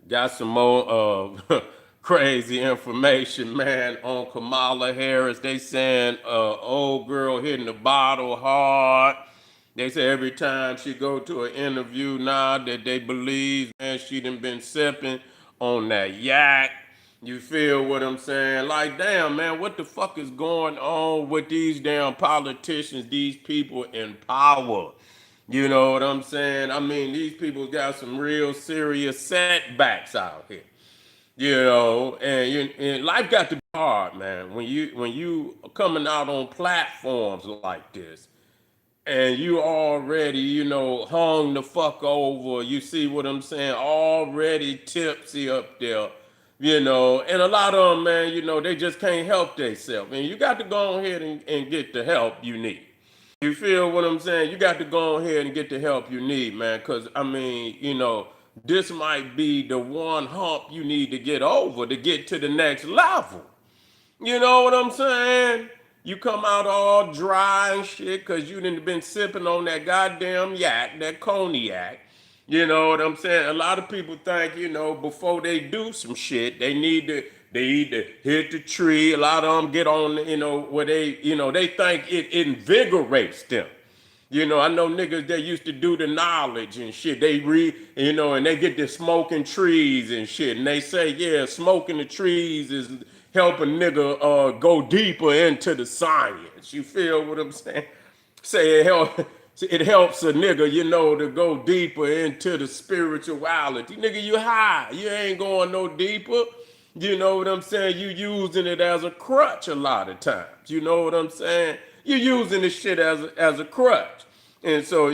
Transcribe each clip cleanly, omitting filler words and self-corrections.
Got some more crazy information, man, on Kamala Harris. They saying old girl hitting the bottle hard. They say every time she go to an interview now that they believe, man, she done been sipping on that yak. You feel what I'm saying? Like, damn, man, what the fuck is going on with these damn politicians, these people in power? You know what I'm saying? I mean, these people got some real serious setbacks out here. You know, and life got to be hard, man. When you coming out on platforms like this, and you already, hung the fuck over. You see what I'm saying? Already tipsy up there, and a lot of them, man, they just can't help themselves. And you got to go ahead and get the help you need. You feel what I'm saying? You got to go ahead and get the help you need, man. Because, I mean, this might be the one hump you need to get over to get to the next level. You know what I'm saying? You come out all dry and shit because you done been sipping on that goddamn yak, that cognac. You know what I'm saying? A lot of people think, before they do some shit, they either hit the tree. A lot of them get on, where they think it invigorates them. I know niggas that used to do the knowledge and shit. They read, and they get to smoking trees and shit. And they say, yeah, smoking the trees is helping nigga go deeper into the science. You feel what I'm saying? Say it helps a nigga, to go deeper into the spirituality. Nigga, you high. You ain't going no deeper. You know what I'm saying? You using it as a crutch a lot of times. You know what I'm saying? You using this shit as a crutch. And so,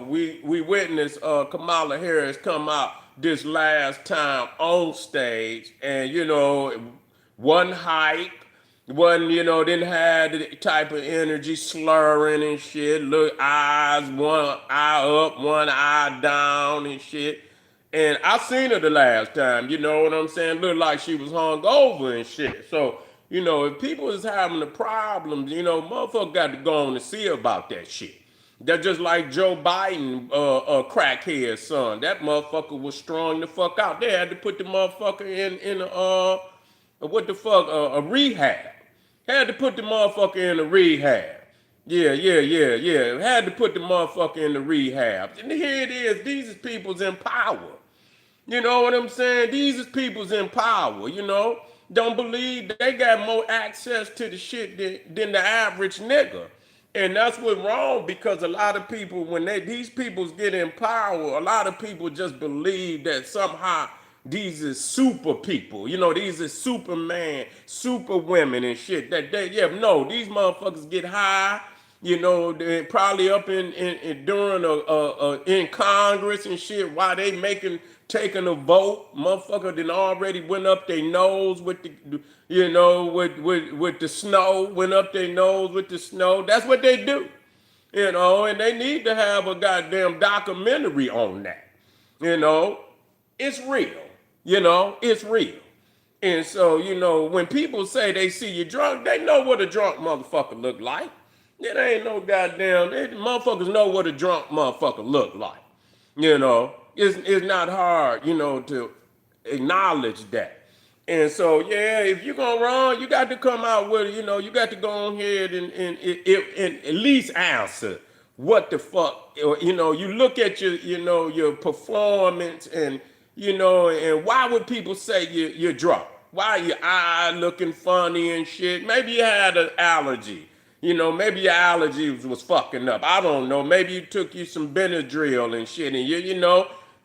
we witnessed Kamala Harris come out this last time on stage, and one hype, one didn't have the type of energy, slurring and shit, look eyes, one eye up, one eye down and shit. And I seen her the last time, you know what I'm saying? Looked like she was hung over and shit. So, if people is having the problems, motherfucker got to go on and see about that shit. They're just like Joe Biden, crackhead son. That motherfucker was strong the fuck out. They had to put the motherfucker in what the fuck, a rehab. Had to put the motherfucker in a rehab. Yeah. Had to put the motherfucker in the rehab. And here it is. These is people's in power. You know what I'm saying? These is people's in power, Don't believe they got more access to the shit than the average nigga. And that's what's wrong, because a lot of people, when these peoples get in power, a lot of people just believe that somehow these is super people. These is Superman, super women and shit. No, these motherfuckers get high. They probably up in during in Congress and shit while they taking a vote. Motherfucker then already went up their nose with the with the snow, went up their nose with the snow. That's what they do. And they need to have a goddamn documentary on that. It's real. It's real. And so, when people say they see you drunk, they know what a drunk motherfucker look like. It ain't no goddamn, motherfuckers know what a drunk motherfucker look like. It's not hard, to acknowledge that. And so, yeah, if you're gonna run, you got to come out with it, you got to go on ahead and at least answer what the fuck, you look at your performance and why would people say you're drunk? Why your eye looking funny and shit? Maybe you had an allergy. Maybe your allergies was fucking up. I don't know. Maybe you took you some Benadryl and shit, and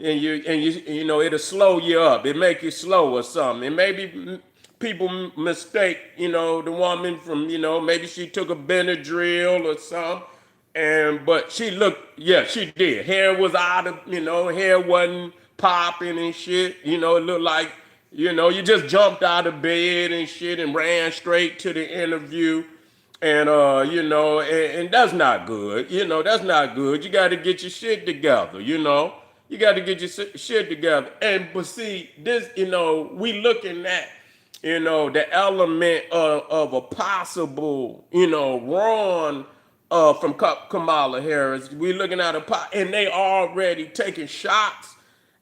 it'll slow you up. It make you slow or something. And maybe people mistake, the woman from, maybe she took a Benadryl or something. But she looked, yeah, she did. Hair was out of, hair wasn't popping and shit. It looked like, you just jumped out of bed and shit and ran straight to the interview. And and that's not good. That's not good. You got to get your shit together. You got to get your shit together. But see, this, we looking at, the element of a possible, run from Kamala Harris. We looking at and they already taking shots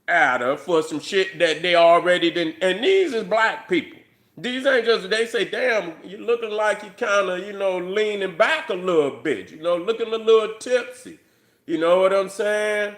at her for some shit that they already didn't. And these is black people. These ain't just, they say, damn, you looking like you kind of, leaning back a little bit, looking a little tipsy. You know what I'm saying?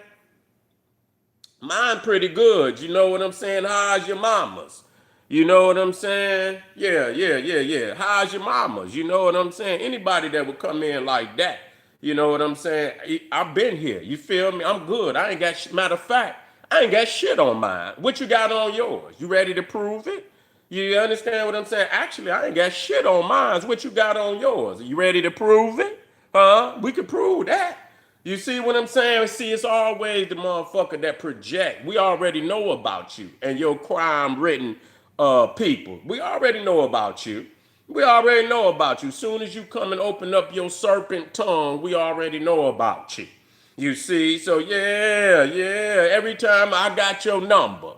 Mine pretty good. You know what I'm saying? How's your mamas? You know what I'm saying? Yeah, yeah, yeah, yeah. How's your mamas? You know what I'm saying? Anybody that would come in like that, you know what I'm saying? I've been here. You feel me? I'm good. I ain't got, matter of fact, I ain't got shit on mine. What you got on yours? You ready to prove it? You understand what I'm saying? Actually, I ain't got shit on mine. What you got on yours? Are you ready to prove it? Huh? We can prove that. You see what I'm saying? See, it's always the motherfucker that project. We already know about you and your crime-ridden people. We already know about you. We already know about you. Soon as you come and open up your serpent tongue, we already know about you. You see? So yeah, yeah. Every time I got your number.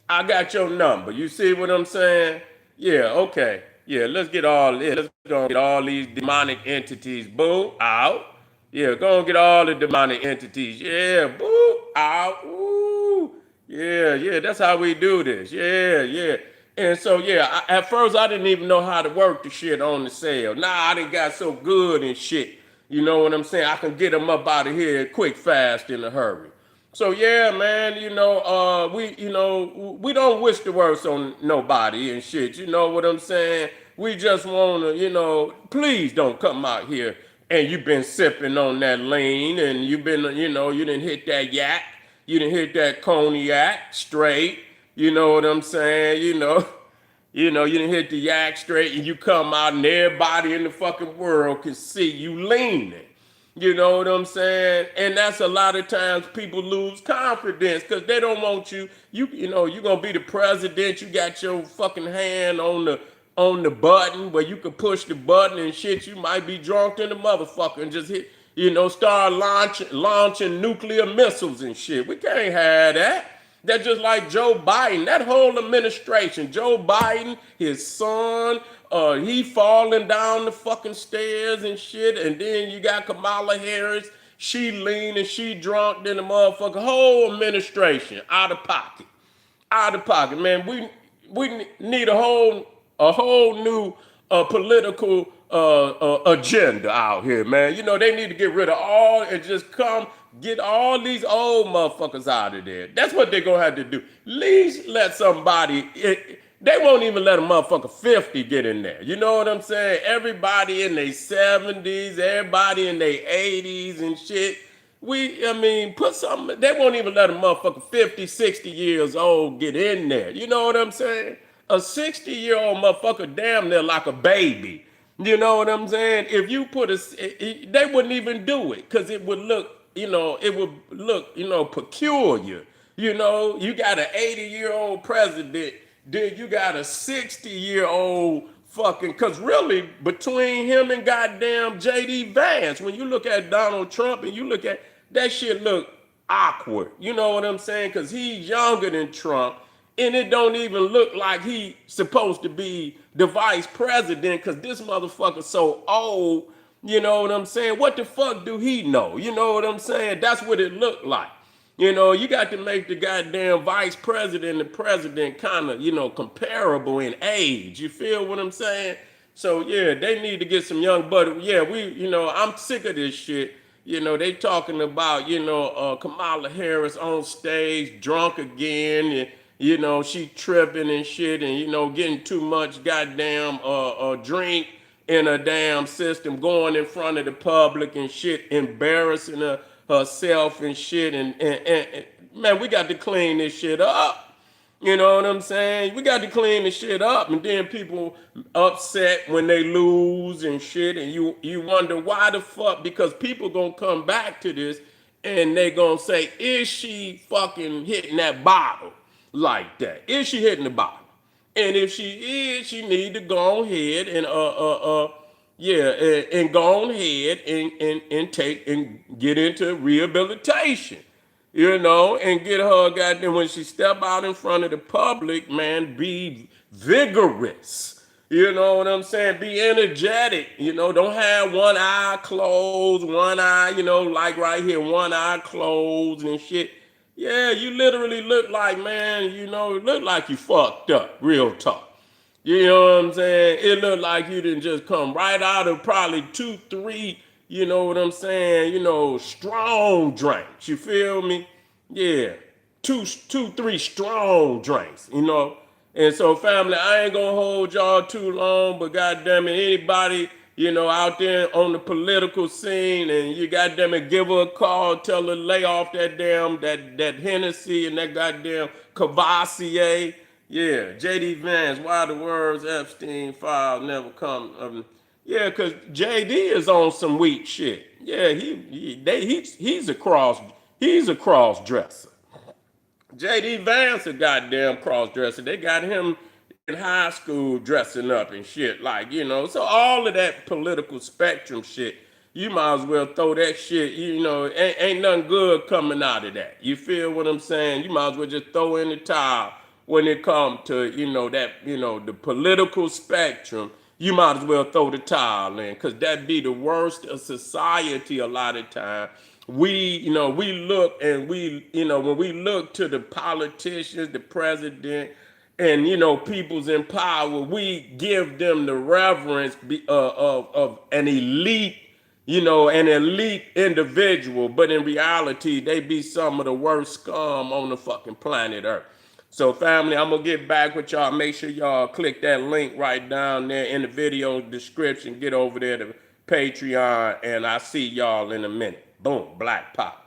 I got your number. You see what I'm saying? Yeah, okay. Yeah, let's get all this. Let's go get all these demonic entities, boo, out. Yeah, go and get all the demonic entities. Yeah, boo, out. Ooh. Yeah, yeah, that's how we do this. Yeah, yeah. And so, yeah, at first I didn't even know how to work the shit on the sale. Nah, I done got so good and shit. You know what I'm saying? I can get them up out of here quick, fast, in a hurry. So yeah, man, we don't wish the worst on nobody and shit. You know what I'm saying? We just wanna, please don't come out here and you've been sipping on that lean and you've been, you didn't hit that yak, you didn't hit that cognac straight. You know what I'm saying? You didn't hit the yak straight and you come out and everybody in the fucking world can see you leaning. You know what I'm saying? And that's a lot of times people lose confidence because they don't want you. You're gonna be the president. You got your fucking hand on the button where you can push the button and shit. You might be drunk in the motherfucker and just hit, start launching nuclear missiles and shit. We can't have that. That's just like Joe Biden, that whole administration. Joe Biden, his son, he falling down the fucking stairs and shit. And then you got Kamala Harris, she lean and she drunk. Then the motherfucker whole administration out of pocket, out of pocket. Man, we need a whole new political agenda out here, man. They need to get rid of all and just come get all these old motherfuckers out of there. That's what they're gonna have to do. At least let somebody. They won't even let a motherfucker 50 get in there. You know what I'm saying? Everybody in their 70s, everybody in their 80s and shit. Put something. They won't even let a motherfucker 50, 60 years old get in there. You know what I'm saying? A 60-year-old motherfucker damn near like a baby. You know what I'm saying? If you put they wouldn't even do it because it would look, peculiar. You got an 80-year-old president, then you got a 60-year-old fucking, because really, between him and goddamn J.D. Vance, when you look at Donald Trump and you look at, that shit look awkward. You know what I'm saying? Because he's younger than Trump, and it don't even look like he supposed to be the vice president because this motherfucker's so old. You know what I'm saying? What the fuck do he know? You know what I'm saying? That's what it looked like. You got to make the goddamn vice president and the president kind of, comparable in age. You feel what I'm saying? So yeah, they need to get some young buddy. Yeah, I'm sick of this shit. They talking about, Kamala Harris on stage, drunk again, and she tripping and shit, and getting too much goddamn drink in a damn system, going in front of the public and shit, embarrassing herself and shit, and man, we got to clean this shit up. You know what I'm saying? We got to clean this shit up, and then people upset when they lose and shit, and you wonder why the fuck, because people gonna come back to this and they gonna say, is she fucking hitting that bottle like that? Is she hitting the bottle? And if she is, she need to go ahead and and go ahead and take and get into rehabilitation, and get her goddamn, when she step out in front of the public, man, be vigorous. You know what I'm saying? Be energetic. Don't have one eye closed, one eye, like right here, one eye closed and shit. Yeah, you literally look like, man, look like you fucked up, real talk. You know what I'm saying? It looked like you didn't just come right out of probably two, three, you know what I'm saying, strong drinks. You feel me? Yeah. Two, three strong drinks. And so, family, I ain't gonna hold y'all too long, but goddamn it, anybody, out there on the political scene, and you goddamn it, give her a call, tell her lay off that Hennessy and that goddamn Cavassier. Yeah, JD Vance, why the words Epstein file never come. Yeah, cause JD is on some weak shit. Yeah, he's a cross dresser. JD Vance a goddamn cross dresser. They got him in high school dressing up and shit. So all of that political spectrum shit, you might as well throw that shit, ain't nothing good coming out of that. You feel what I'm saying? You might as well just throw in the towel when it comes to, the political spectrum. You might as well throw the towel in, because that be the worst of society a lot of time. We look and when we look to the politicians, the president, and people's in power, we give them the reverence of an elite individual, but in reality, they be some of the worst scum on the fucking planet Earth. So, family, I'm gonna get back with y'all. Make sure y'all click that link right down there in the video description. Get over there to Patreon, and I'll see y'all in a minute. Boom, Black Pop.